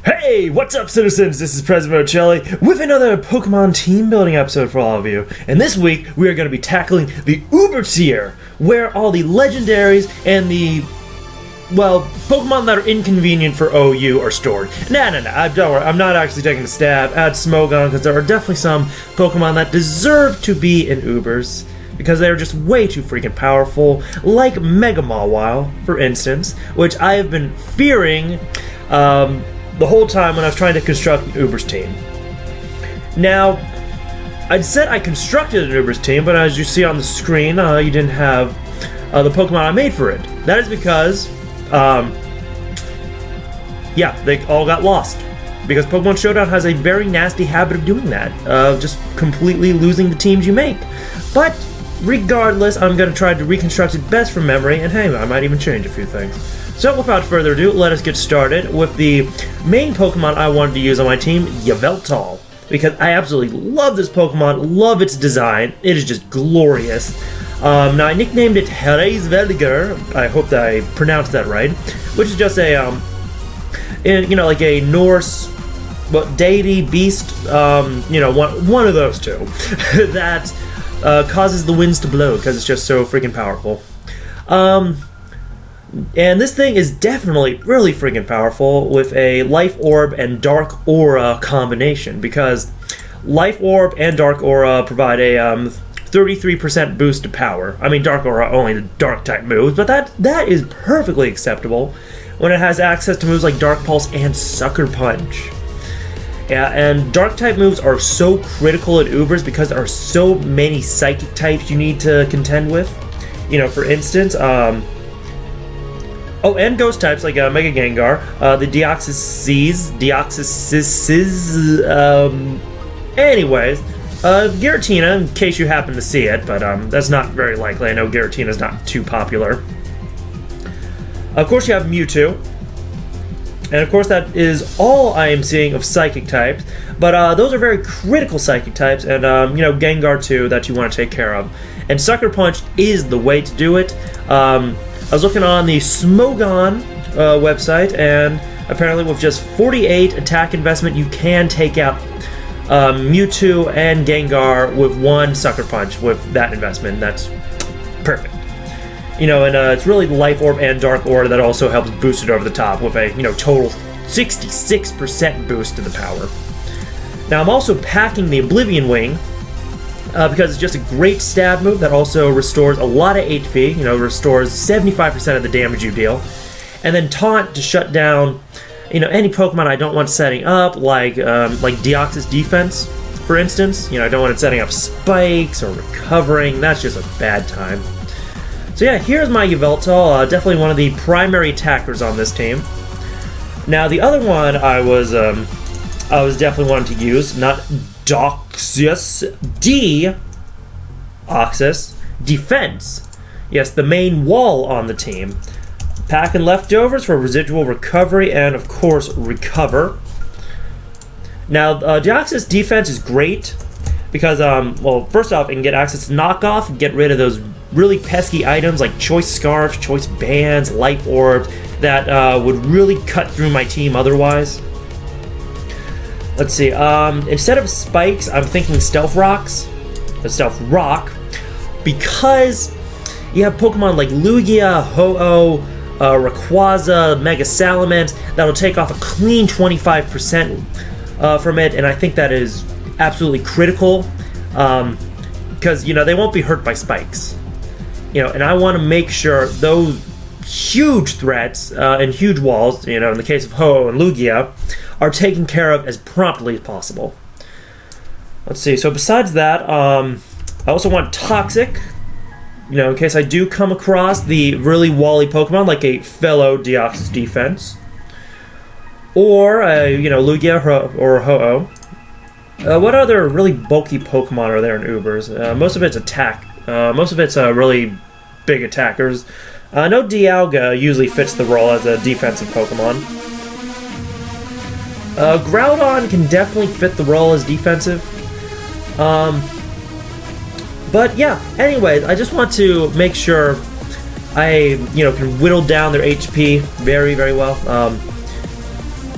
Hey, what's up, citizens? This is President Vochelli with another Pokemon team building episode for all of you. And this week, we are going to be tackling the Uber tier, where all the legendaries and the, well, Pokemon that are inconvenient for OU are stored. Nah, don't worry, I'm not actually taking a stab at Smogon, because there are definitely some Pokemon that deserve to be in Ubers, because they are just way too freaking powerful, like Mega Mawile, for instance, which I have been fearing, the whole time when I was trying to construct an Uber's team. Now, I said I constructed an Uber's team, but as you see on the screen, you didn't have the Pokemon I made for it. That is because, yeah, they all got lost. Because Pokemon Showdown has a very nasty habit of doing that, just completely losing the teams you make. But regardless, I'm going to try to reconstruct it best from memory, and hey, I might even change a few things. So without further ado, let us get started with the main Pokemon I wanted to use on my team, Yveltal. Because I absolutely love this Pokemon, love its design, it is just glorious. Now I nicknamed it Hreisvelger, I hope that I pronounced that right, which is just a, like a Norse, deity, beast, one of those two, that causes the winds to blow because it's just so freaking powerful. And this thing is definitely really freaking powerful with a Life Orb and Dark Aura combination, because Life Orb and Dark Aura provide a 33% boost to power. I mean, Dark Aura only the Dark type moves, but that is perfectly acceptable when it has access to moves like Dark Pulse and Sucker Punch. Yeah, and Dark type moves are so critical at Ubers because there are so many Psychic types you need to contend with. You know, for instance, and Ghost types like Mega Gengar, the Deoxys, anyways, Giratina, in case you happen to see it, but that's not very likely. I know Giratina's not too popular. Of course, you have Mewtwo, and of course that is all I am seeing of Psychic types, but those are very critical Psychic types, and Gengar too that you want to take care of. And Sucker Punch is the way to do it. I was looking on the Smogon website, and apparently with just 48 attack investment, you can take out Mewtwo and Gengar with one Sucker Punch with that investment. That's perfect. And it's really Life Orb and Dark Aura that also helps boost it over the top with a, total 66% boost to the power. Now, I'm also packing the Oblivion Wing, because it's just a great stab move that also restores a lot of HP, restores 75% of the damage you deal. And then Taunt to shut down, any Pokemon I don't want setting up, like Deoxys Defense, for instance. I don't want it setting up spikes or recovering, that's just a bad time. So yeah, here's my Yveltal, definitely one of the primary attackers on this team. Now the other one I was definitely wanting to use, not Deoxys Defense. Yes, the main wall on the team. Packing leftovers for residual recovery and, of course, recover. Now, Deoxys Defense is great because, first off, it can get access to knockoff, get rid of those really pesky items like Choice Scarves, Choice Bands, Life Orbs that would really cut through my team otherwise. Let's see, instead of spikes, I'm thinking Stealth Rocks. Stealth Rock. Because you have Pokemon like Lugia, Ho-Oh, Rayquaza, Mega Salamence that'll take off a clean 25% from it, and I think that is absolutely critical. Because, they won't be hurt by spikes. And I want to make sure those huge threats and huge walls, in the case of Ho-Oh and Lugia, are taken care of as promptly as possible. Let's see, so besides that, I also want Toxic, in case I do come across the really wally Pokemon, like a fellow Deoxys Defense, or, Lugia or Ho-Oh. What other really bulky Pokemon are there in Ubers? Most of it's attack. Most of it's really big attackers. I know Dialga usually fits the role as a defensive Pokemon. Groudon can definitely fit the role as defensive. But yeah, anyways, I just want to make sure I, can whittle down their HP very, very well.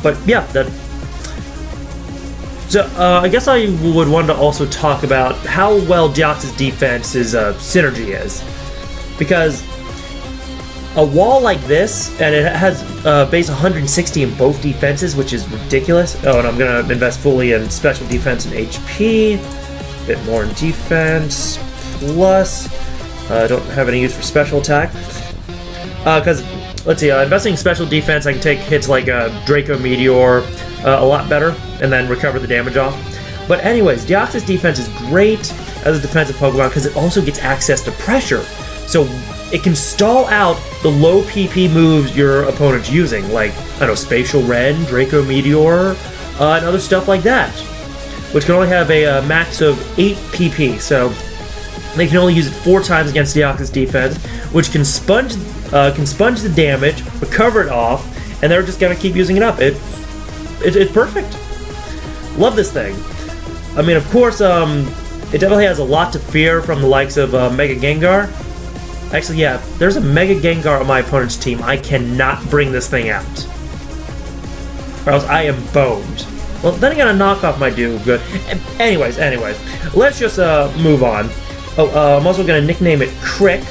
But yeah, So I guess I would want to also talk about how well Deoxys defense's synergy is, because a wall like this, and it has base 160 in both defenses, which is ridiculous. Oh, and I'm gonna invest fully in special defense and HP, a bit more in defense, plus I don't have any use for special attack, because let's see, investing in special defense, I can take hits like Draco Meteor a lot better, and then recover the damage off. But anyways, Deoxys defense is great as a defensive Pokemon because it also gets access to pressure. So it can stall out the low PP moves your opponent's using, like, I don't know, Spatial Rend, Draco Meteor, and other stuff like that, which can only have a max of 8 PP, so they can only use it 4 times against Deoxys defense, which can sponge the damage, recover it off, and they're just gonna keep using it up. It's perfect. Love this thing. I mean, of course, it definitely has a lot to fear from the likes of Mega Gengar. Actually, yeah, if there's a Mega Gengar on my opponent's team, I cannot bring this thing out, or else I am boned. Well, then again, a knockoff might do good. Anyways, let's just move on. Oh, I'm also gonna nickname it Crick,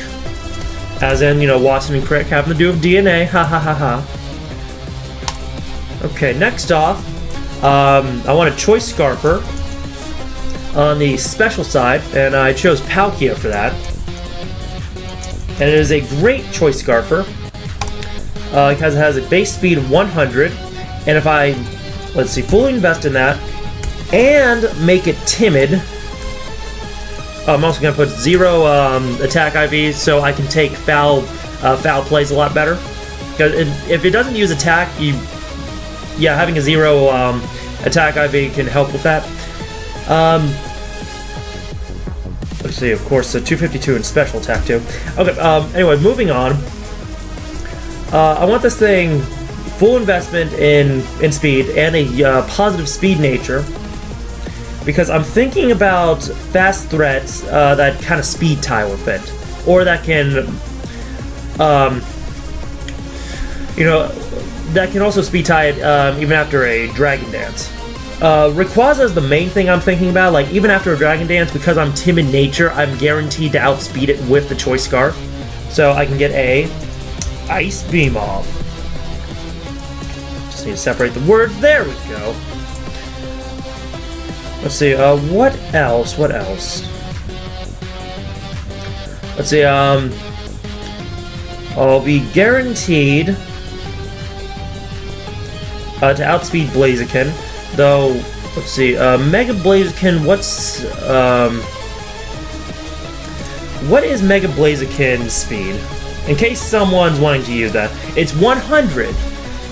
as in, you know, Watson and Crick having to do with DNA. Ha ha ha ha. Okay, next off, I want a Choice Scarfer on the special side, and I chose Palkia for that. And it is a great Choice Scarfer, because it has a base speed of 100, and if I, let's see, fully invest in that, and make it timid, I'm also going to put 0 attack IV, so I can take foul plays a lot better. Because if it doesn't use attack, yeah, having a 0 attack IV can help with that. Let's see, of course, 252 in special attack too. Okay, anyway, moving on. I want this thing full investment in speed and a positive speed nature, because I'm thinking about fast threats that kind of speed tie with it, or that can, you know, that can also speed tie it even after a Dragon Dance. Rayquaza is the main thing I'm thinking about. Like, even after a Dragon Dance, because I'm timid nature, I'm guaranteed to outspeed it with the Choice Scarf. So I can get a Ice Beam off. Just need to separate the words. There we go. Let's see, what else? Let's see, I'll be guaranteed to outspeed Blaziken, though, let's see, Mega Blaziken, what is Mega Blaziken's speed? In case someone's wanting to use that. It's 100,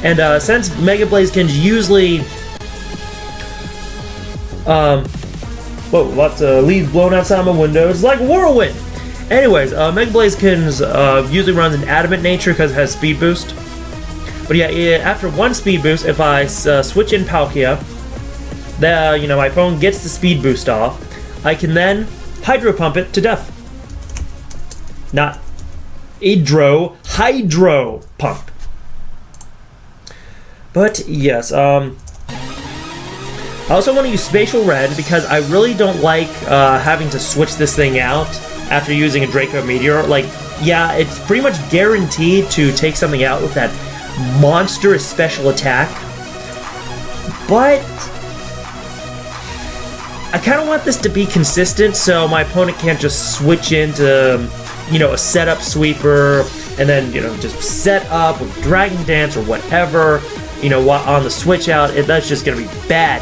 and since Mega Blaziken's usually, whoa, lots of leaves blown outside my window, it's like a whirlwind! Anyways, Mega Blaziken's usually runs in Adamant nature because it has speed boost. But yeah, after 1 speed boost, if I switch in Palkia, you know, my opponent gets the speed boost off, I can then Hydro Pump it to death. Not Hydro Pump. But yes, I also want to use Spatial Rend because I really don't like having to switch this thing out after using a Draco Meteor. Like, yeah, it's pretty much guaranteed to take something out with that monstrous special attack, but I kind of want this to be consistent so my opponent can't just switch into, you know, a setup sweeper and then, you know, just set up with Dragon Dance or whatever, you know, on the switch out. That's just going to be bad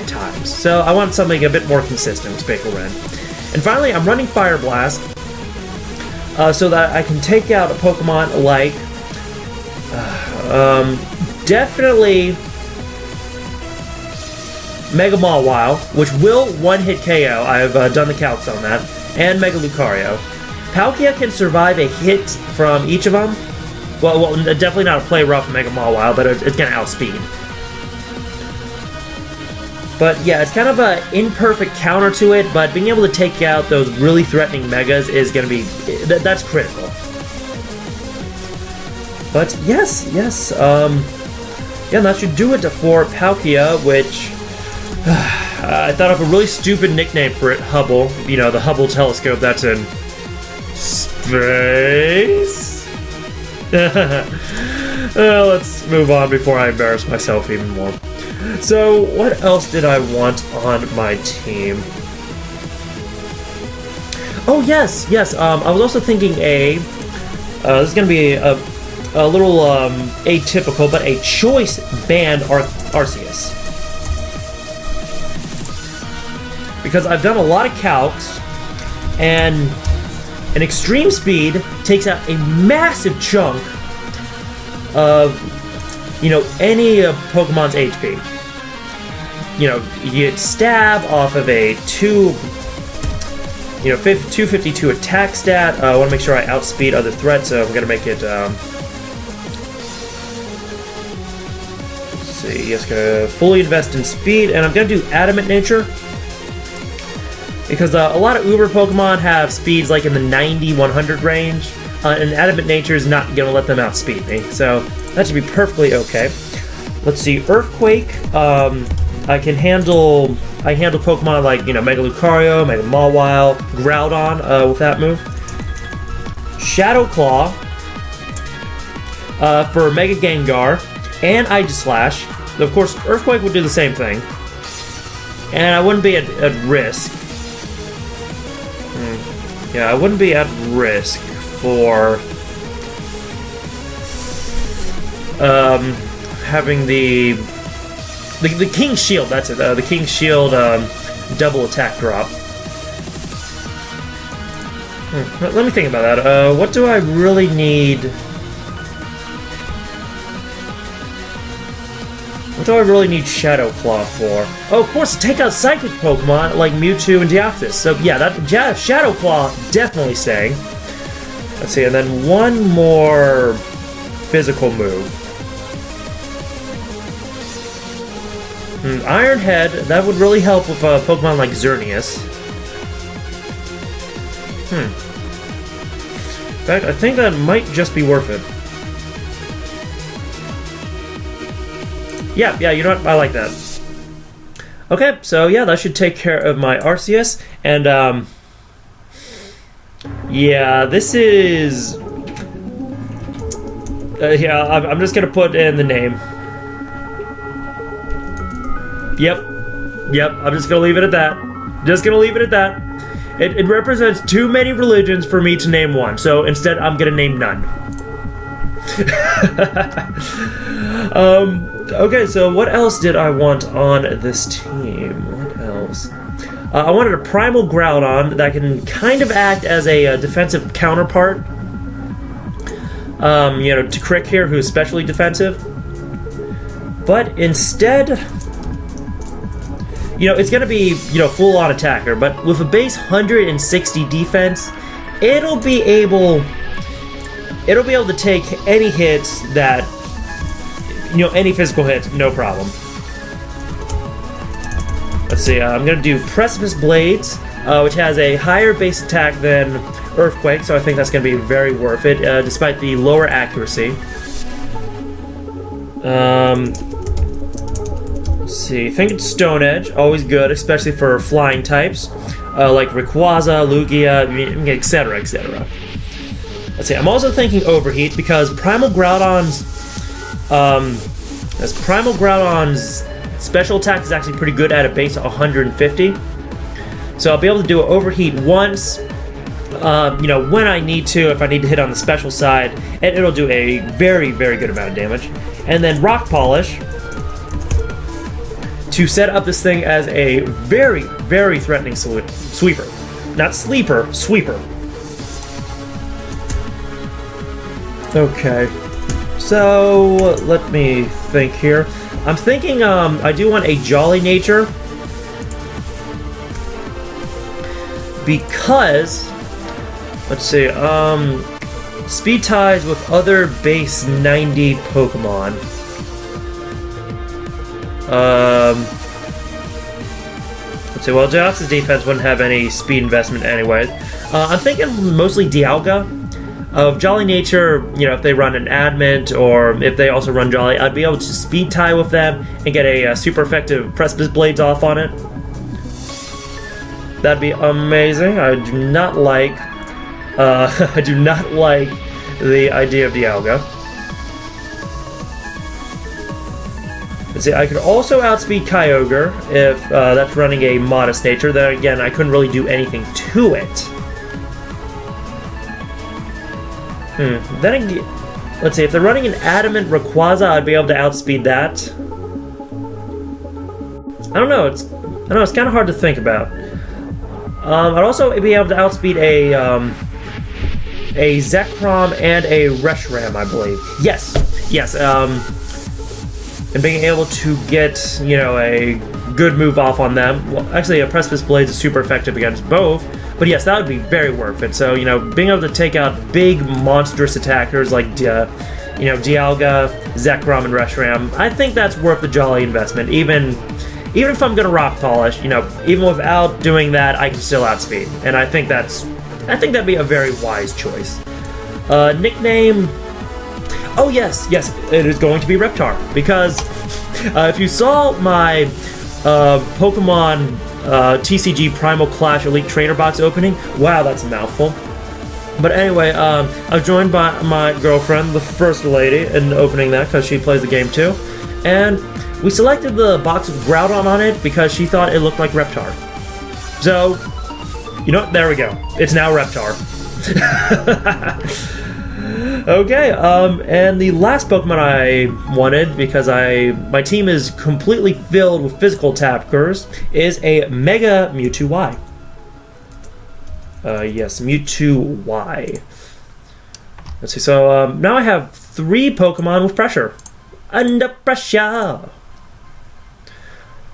times. So I want something a bit more consistent with Spatial Rend. And finally, I'm running Fire Blast so that I can take out a Pokemon like definitely Mega Mawile, which will one-hit KO. I've done the calcs on that. And Mega Lucario. Palkia can survive a hit from each of them. Well, definitely not a play rough Mega Mawile, but it's going to outspeed. But yeah, it's kind of an imperfect counter to it, but being able to take out those really threatening Megas is going to be... that's critical. But yes, yeah, that should do it for Palkia, which I thought of a really stupid nickname for it, Hubble. You know, the Hubble telescope that's in space. Let's move on before I embarrass myself even more. So, what else did I want on my team? Oh, yes. I was also thinking this is going to be a little atypical, but a choice band Arceus. Because I've done a lot of calcs, and an extreme speed takes out a massive chunk of, you know, any Pokemon's HP. You know, you get stab off of a 252 attack stat. I want to make sure I outspeed other threats, so I'm going to make it, let's see, yes, going to fully invest in speed, and I'm going to do Adamant Nature. Because a lot of Uber Pokemon have speeds like in the 90-100 range, and Adamant Nature is not going to let them outspeed me, so that should be perfectly okay. Let's see, Earthquake, I handle Pokemon like, you know, Mega Lucario, Mega Mawile, Groudon with that move. Shadow Claw for Mega Gengar, and Aegislash. Of course, Earthquake would do the same thing, and I wouldn't be at risk. Yeah, I wouldn't be at risk for having the King's Shield. That's it. The King's Shield double attack drop. Let me think about that. What do I really need? What do I really need Shadow Claw for? Oh, of course, to take out Psychic Pokemon like Mewtwo and Deoxys. So yeah, that Shadow Claw definitely staying. Let's see, and then one more physical move. Iron Head, that would really help with Pokemon like Xerneas. In fact, I think that might just be worth it. Yeah, you know what? I like that. Okay, so yeah, that should take care of my Arceus, and yeah, this is yeah, I'm just gonna put in the name. Yep, I'm just gonna leave it at that. It represents too many religions for me to name one, so instead I'm gonna name none. Okay, so what else did I want on this team? What else? I wanted a Primal Groudon that can kind of act as a defensive counterpart. You know, to Crick here, who's especially defensive. But instead, you know, it's going to be, you know, full-on attacker, but with a base 160 defense, it'll be able to take any hits that, you know, any physical hits, no problem. Let's see, I'm going to do Precipice Blades, which has a higher base attack than Earthquake, so I think that's going to be very worth it, despite the lower accuracy. Let's see, I think it's Stone Edge, always good, especially for flying types, like Rayquaza, Lugia, etc., etc. Let's see, I'm also thinking Overheat, because Primal Groudon's special attack is actually pretty good at a base of 150. So I'll be able to do an Overheat once, you know, when I need to, if I need to hit on the special side, and it'll do a very, very good amount of damage. And then Rock Polish to set up this thing as a very, very threatening sweeper. Not sleeper, sweeper. Okay. So, let me think here. I'm thinking, I do want a Jolly Nature. Because, let's see, speed ties with other base 90 Pokemon. Let's see, well, Deoxys defense wouldn't have any speed investment anyway. I'm thinking mostly Dialga. of Jolly Nature, if they run an Adamant or if they also run Jolly, I'd be able to speed tie with them and get a super effective Precipice Blades off on it. That'd be amazing. I do not like I do not like the idea of Dialga. Let's see, I could also outspeed Kyogre if that's running a Modest Nature. Then again, I couldn't really do anything to it. Then again, let's see, if they're running an Adamant Rayquaza, I'd be able to outspeed that. I don't know, it's kind of hard to think about. I'd also be able to outspeed a Zekrom and a Reshiram, I believe. Yes, and being able to get, a good move off on them. Well, actually, a Precipice Blades is super effective against both. But yes, that would be very worth it. So, being able to take out big, monstrous attackers like, Dialga, Zekrom, and Reshiram, I think that's worth the Jolly investment. Even if I'm gonna Rock Polish, even without doing that, I can still outspeed. And I think that'd be a very wise choice. Nickname. Oh yes, it is going to be Reptar, because if you saw my Pokemon TCG Primal Clash Elite Trainer Box opening, wow, that's a mouthful. But anyway, I'm joined by my girlfriend, the First Lady, in opening that because she plays the game too. And we selected the box with Groudon on it because she thought it looked like Reptar. So, there we go. It's now Reptar. Okay, and the last Pokemon I wanted, because my team is completely filled with physical attackers, is a Mega Mewtwo Y. Yes, Mewtwo Y. Let's see, so now I have 3 Pokemon with pressure. Under pressure!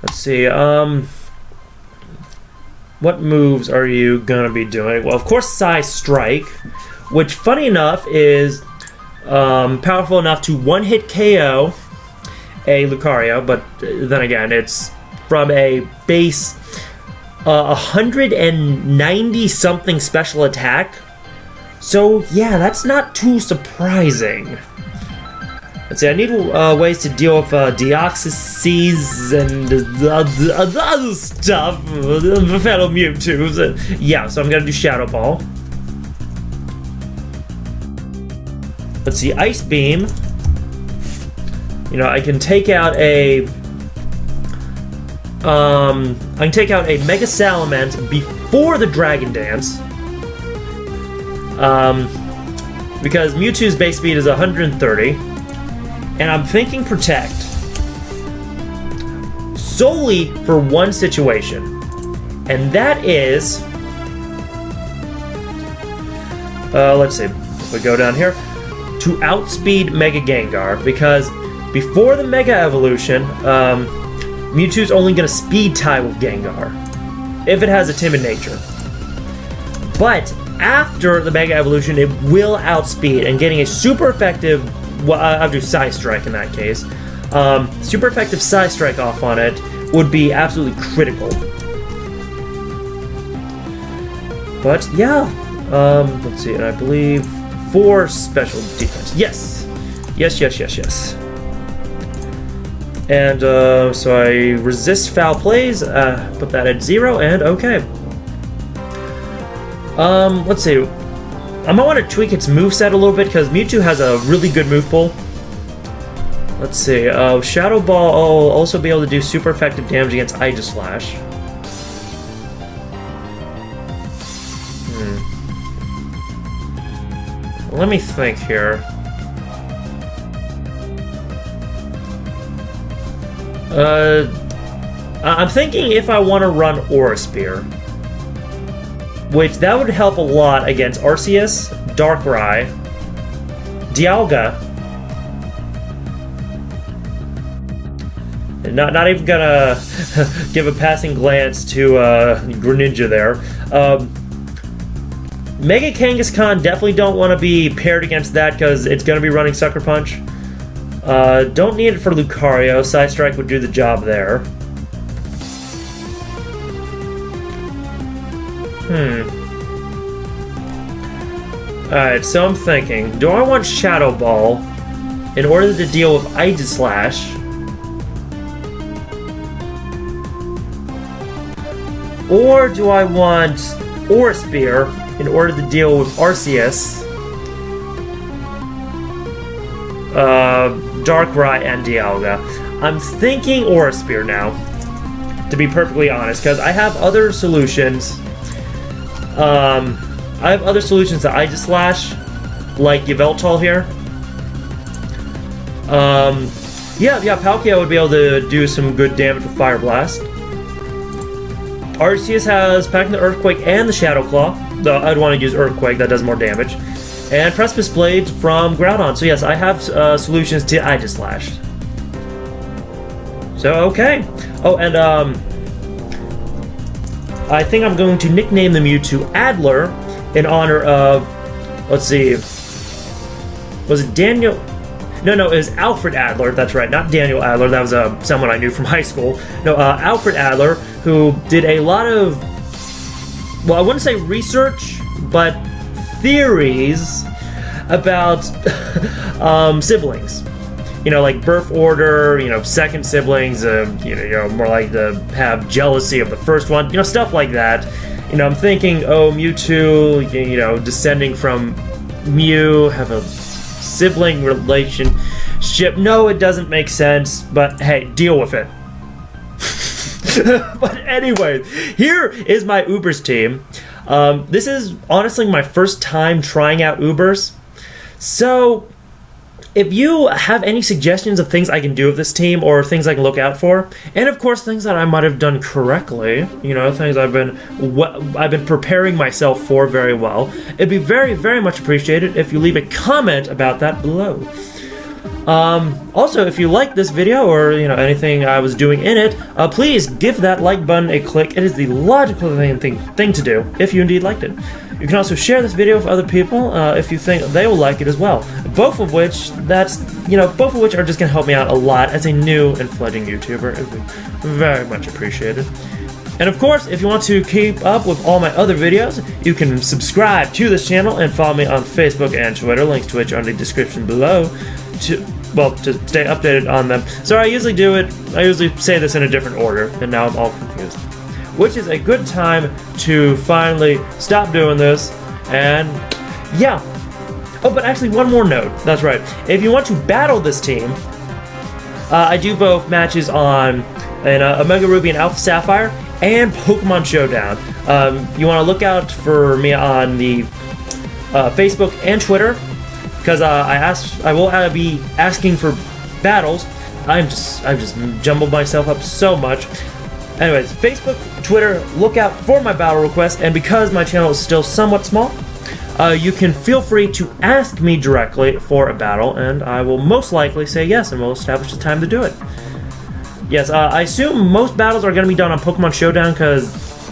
Let's see, what moves are you gonna be doing? Well, of course, Psystrike, which, funny enough, is powerful enough to one-hit KO a Lucario, but then again, it's from a base 190-something special attack. So, yeah, that's not too surprising. Let's see, I need ways to deal with Deoxys and other stuff, the fellow Mewtwo's. Yeah, so I'm gonna do Shadow Ball. Let's see, Ice Beam. I can take out a Mega Salamence before the Dragon Dance. Because Mewtwo's base speed is 130. And I'm thinking Protect. Solely for one situation. And that is... let's see, if we go down here. To outspeed Mega Gengar, because before the Mega Evolution, Mewtwo's only going to speed tie with Gengar, if it has a timid nature. But after the Mega Evolution, it will outspeed, and getting a super effective, well, I'll do Psystrike in that case, super effective Psystrike off on it would be absolutely critical. But yeah, let's see, and I believe 4 special defense. Yes. And so I resist foul plays, put that at 0, and okay. Let's see. I might want to tweak its moveset a little bit, because Mewtwo has a really good move pool. Let's see. Shadow Ball will also be able to do super effective damage against Aegislash. Let me think here. I'm thinking if I want to run Aura Spear, which that would help a lot against Arceus, Darkrai, Dialga. Not even gonna give a passing glance to Greninja there. Mega Kangaskhan, definitely don't want to be paired against that because it's going to be running Sucker Punch. Don't need it for Lucario. Psystrike would do the job there. Alright, so I'm thinking, do I want Shadow Ball in order to deal with Aegislash? Or do I want Aura Spear in order to deal with Arceus, Darkrai, and Dialga? I'm thinking Aura Spear now, to be perfectly honest, because I have other solutions. I have other solutions to Aegislash, like Yveltal here. Yeah, Palkia would be able to do some good damage with Fire Blast. Arceus has packing the Earthquake and the Shadow Claw, though I'd want to use Earthquake, that does more damage. And Precipice Blade from Groudon, so yes, I have solutions to Aegislash. So, okay. Oh, and I think I'm going to nickname the Mewtwo Adler in honor of, let's see, was it Daniel? No, it was Alfred Adler, that's right, not Daniel Adler, that was someone I knew from high school. No, Alfred Adler, who did a lot of, well, I wouldn't say research, but theories about siblings. You know, like birth order, you know, second siblings, more like to have jealousy of the first one, you know, stuff like that. You know, I'm thinking, oh, Mewtwo, you know, descending from Mew, have a sibling relationship. No, it doesn't make sense, but hey, deal with it. But anyway, here is my Ubers team. This is honestly my first time trying out Ubers. So, if you have any suggestions of things I can do with this team or things I can look out for, and of course things that I might have done correctly, you know, things I've been preparing myself for very well, it'd be very, very much appreciated if you leave a comment about that below. Also, if you like this video or, you know, anything I was doing in it, please give that like button a click. It is the logical thing to do if you indeed liked it. You can also share this video with other people if you think they will like it as well. Both of which are just gonna help me out a lot as a new and fledgling YouTuber. It would be very much appreciated. And of course, if you want to keep up with all my other videos, you can subscribe to this channel and follow me on Facebook and Twitter. Links to which are in the description below. To stay updated on them. So I usually say this in a different order, and now I'm all confused. Which is a good time to finally stop doing this, and yeah. Oh, but actually one more note, that's right. If you want to battle this team, I do both matches on Omega Ruby and Alpha Sapphire, and Pokemon Showdown. You want to look out for me on the Facebook and Twitter, because I will be asking for battles. I've just jumbled myself up so much. Anyways, Facebook, Twitter, look out for my battle requests, and because my channel is still somewhat small, you can feel free to ask me directly for a battle, and I will most likely say yes, and we'll establish the time to do it. Yes, I assume most battles are going to be done on Pokemon Showdown, because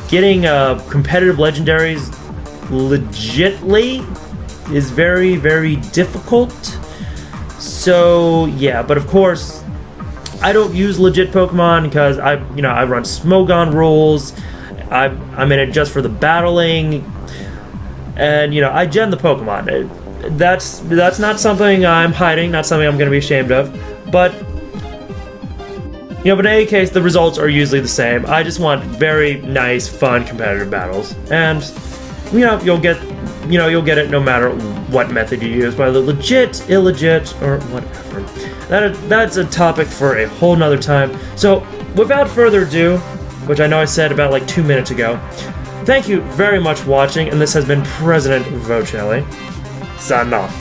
getting competitive legendaries legitly is very, very difficult. So yeah, but of course, I don't use legit Pokemon because I run Smogon rules. I'm in it just for the battling, and I gen the Pokemon. That's not something I'm hiding, not something I'm going to be ashamed of. But but in any case, the results are usually the same. I just want very nice, fun, competitive battles, and you'll get it no matter what method you use, whether legit, illegit, or whatever. That's a topic for a whole nother time. So, without further ado, which I know I said about like 2 minutes ago, thank you very much for watching, and this has been President Vochelli, signing off.